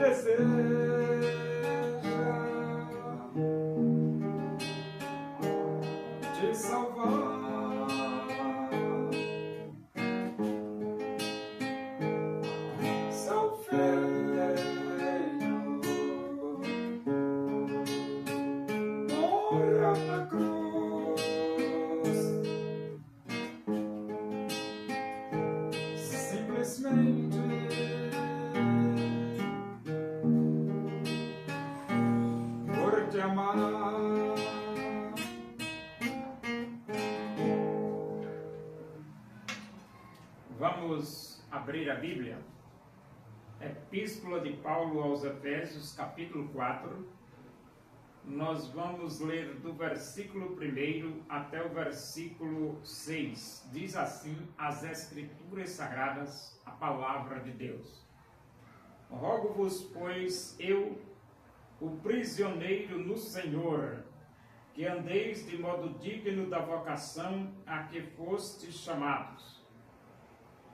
deseja te salvar. Seu filho morreu na cruz, simplesmente por te amar. Vamos abrir a Bíblia. Epístola de Paulo aos Efésios, capítulo 4. Nós vamos ler do versículo 1 até o versículo 6. Diz assim as Escrituras Sagradas, a palavra de Deus. Rogo-vos, pois, eu, o prisioneiro no Senhor, que andeis de modo digno da vocação a que fostes chamados,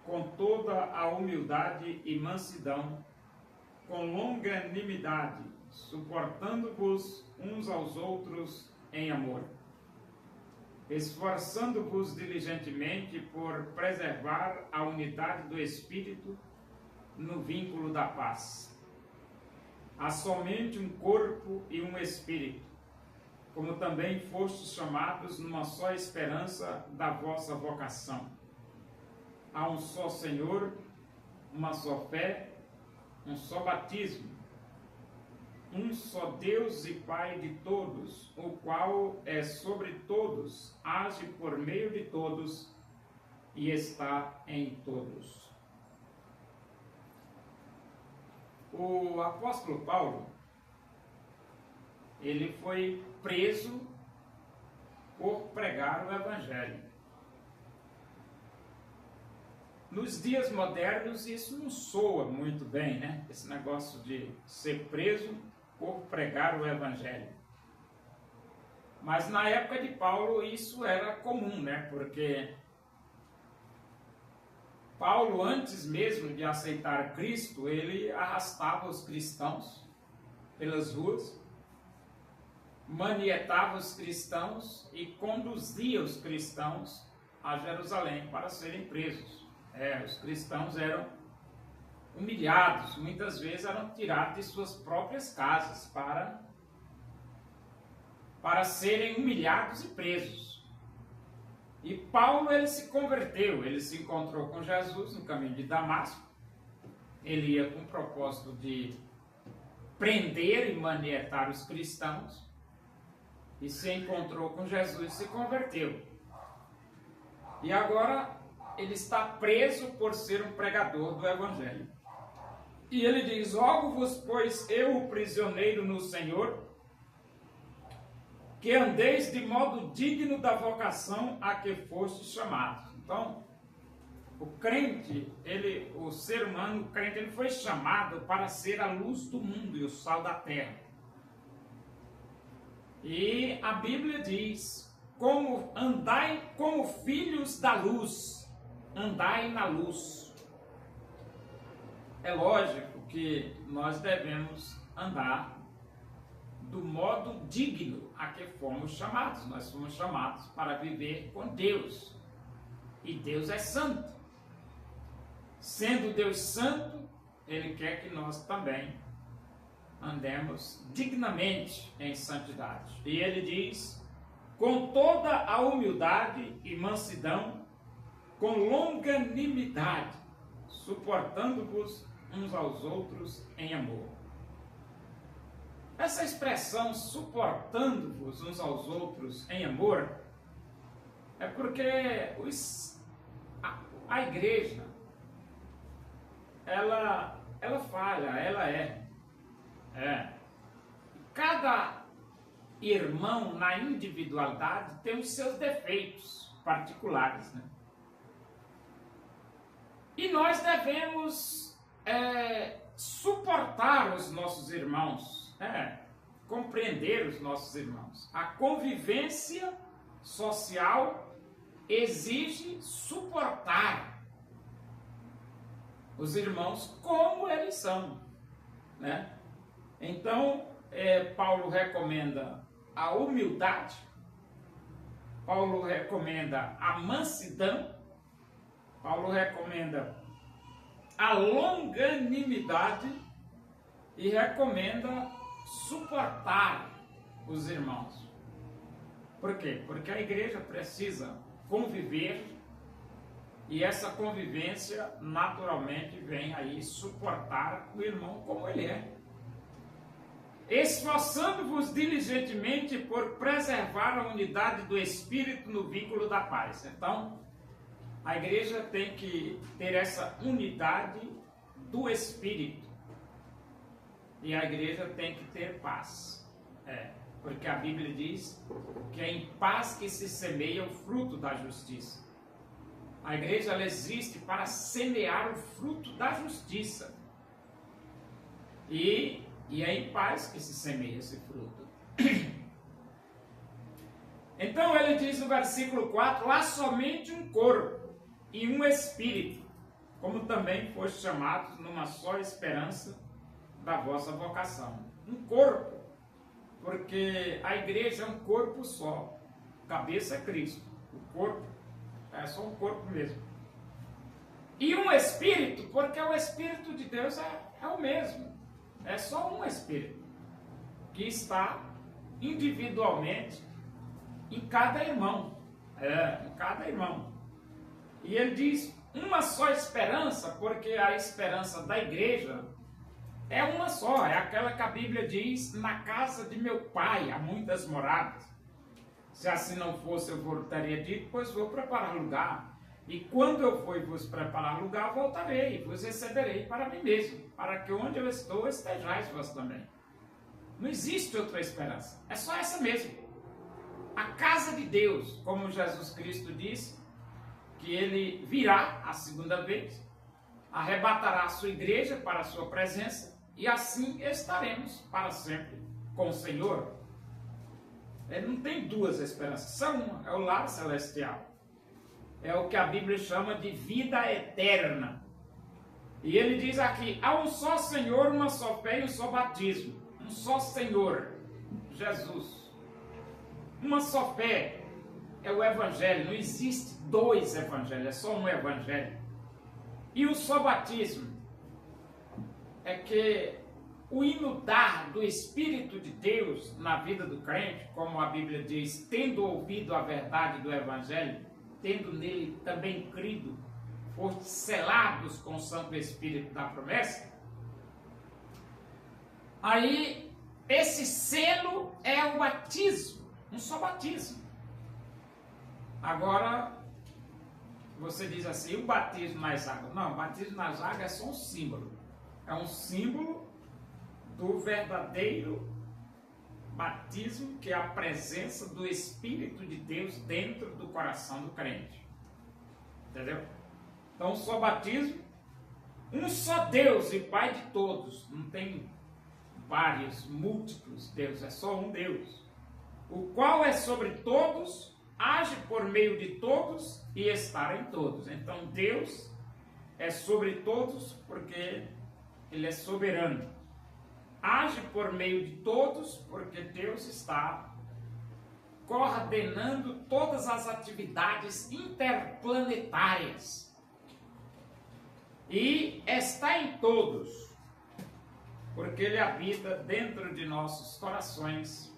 com toda a humildade e mansidão, com longanimidade, suportando-vos uns aos outros em amor, esforçando-vos diligentemente por preservar a unidade do Espírito no vínculo da paz. Há somente um corpo e um Espírito, como também fostes chamados numa só esperança da vossa vocação. Há um só Senhor, uma só fé, um só batismo, um só Deus e Pai de todos, o qual é sobre todos, age por meio de todos e está em todos. O apóstolo Paulo, ele foi preso por pregar o Evangelho. Nos dias modernos, isso não soa muito bem, né? Esse negócio de ser preso por pregar o Evangelho. Mas na época de Paulo, isso era comum, né? Porque Paulo, antes mesmo de aceitar Cristo, ele arrastava os cristãos pelas ruas, manietava os cristãos e conduzia os cristãos a Jerusalém para serem presos. Os cristãos eram humilhados, muitas vezes eram tirados de suas próprias casas para serem humilhados e presos. E Paulo, ele se converteu, ele se encontrou com Jesus no caminho de Damasco. Ele ia com o propósito de prender e manietar os cristãos, e se encontrou com Jesus e se converteu. E agora ele está preso por ser um pregador do Evangelho. E ele diz: rogo-vos, pois, eu, o prisioneiro no Senhor, que andeis de modo digno da vocação a que fostes chamados. Então, o crente, o ser humano, o crente, ele foi chamado para ser a luz do mundo e o sal da terra. E a Bíblia diz: andai como filhos da luz. Andai na luz. É lógico que nós devemos andar do modo digno a que fomos chamados. Nós fomos chamados para viver com Deus. E Deus é santo. Sendo Deus santo, Ele quer que nós também andemos dignamente em santidade. E Ele diz: com toda a humildade e mansidão, com longanimidade, suportando-vos uns aos outros em amor. Essa expressão, suportando-vos uns aos outros em amor, é porque a igreja, ela falha, ela erra. Cada irmão na individualidade tem os seus defeitos particulares, né? E nós devemos suportar os nossos irmãos, compreender os nossos irmãos. A convivência social exige suportar os irmãos como eles são. né? Então, Paulo recomenda a humildade, Paulo recomenda a mansidão, Paulo recomenda a longanimidade e recomenda suportar os irmãos. Por quê? Porque a igreja precisa conviver e essa convivência naturalmente vem aí suportar o irmão como ele é. Esforçando-vos diligentemente por preservar a unidade do Espírito no vínculo da paz. Então, a igreja tem que ter essa unidade do Espírito. E a igreja tem que ter paz. Porque a Bíblia diz que é em paz que se semeia o fruto da justiça. A igreja ela existe para semear o fruto da justiça. E é em paz que se semeia esse fruto. Então ele diz no versículo 4, há somente um corpo e um espírito, como também foste chamados numa só esperança da vossa vocação. Um corpo, porque a igreja é um corpo só. A cabeça é Cristo. O corpo é só um corpo mesmo. E um espírito, porque o Espírito de Deus é o mesmo. É só um espírito que está individualmente em cada irmão. Em cada irmão. E ele diz uma só esperança, porque a esperança da igreja é uma só, é aquela que a Bíblia diz, na casa de meu pai há muitas moradas. Se assim não fosse, eu voltaria dito, pois vou preparar lugar. E quando eu for vos preparar lugar, voltarei, e vos receberei para mim mesmo, para que onde eu estou, estejais vós também. Não existe outra esperança, é só essa mesmo. A casa de Deus, como Jesus Cristo disse, que ele virá a segunda vez, arrebatará a sua igreja para a sua presença, e assim estaremos para sempre com o Senhor. Ele não tem duas esperanças, só uma, é o lar celestial. É o que a Bíblia chama de vida eterna. E ele diz aqui, há um só Senhor, uma só fé e um só batismo. Um só Senhor, Jesus. Uma só fé é o Evangelho. Não existe dois evangelhos, é só um evangelho. E um só batismo é que o inundar do Espírito de Deus na vida do crente, como a Bíblia diz, tendo ouvido a verdade do Evangelho, tendo nele também crido, foste selados com o Santo Espírito da promessa. Aí, esse selo é o batismo, um só batismo. Agora, você diz assim, o batismo nas águas? Não, o batismo nas águas é só um símbolo. É um símbolo do verdadeiro batismo, que é a presença do Espírito de Deus dentro do coração do crente. Entendeu? Então, só batismo, um só Deus e Pai de todos. Não tem vários, múltiplos deuses, é só um Deus. O qual é sobre todos, age por meio de todos e está em todos. Então, Deus é sobre todos porque Ele é soberano. Age por meio de todos, porque Deus está coordenando todas as atividades interplanetárias. E está em todos, porque Ele habita dentro de nossos corações,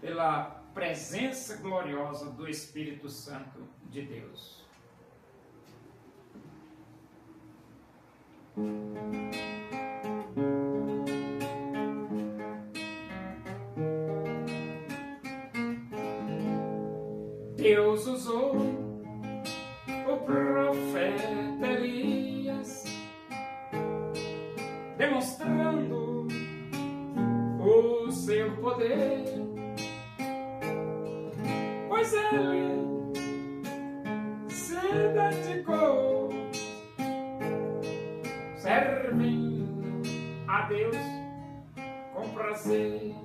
pela presença gloriosa do Espírito Santo de Deus. Deus usou o profeta Elias, demonstrando o seu poder, pois ele se dedicou, servindo a Deus com prazer.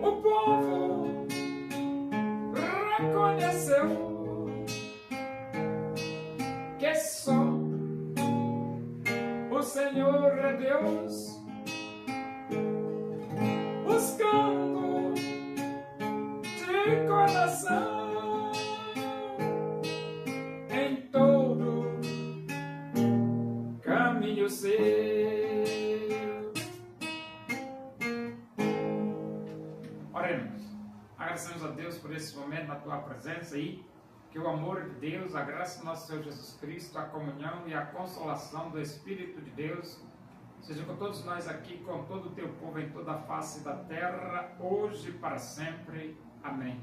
O povo reconheceu que só o Senhor Deus, buscando de coração em todo caminho seu. Oremos. Agradecemos a Deus por esse momento na tua presença aí. Que o amor de Deus, a graça do nosso Senhor Jesus Cristo, a comunhão e a consolação do Espírito de Deus seja com todos nós aqui, com todo o teu povo em toda a face da terra, hoje e para sempre. Amém.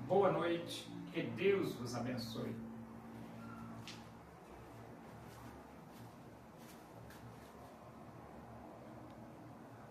Boa noite, que Deus vos abençoe.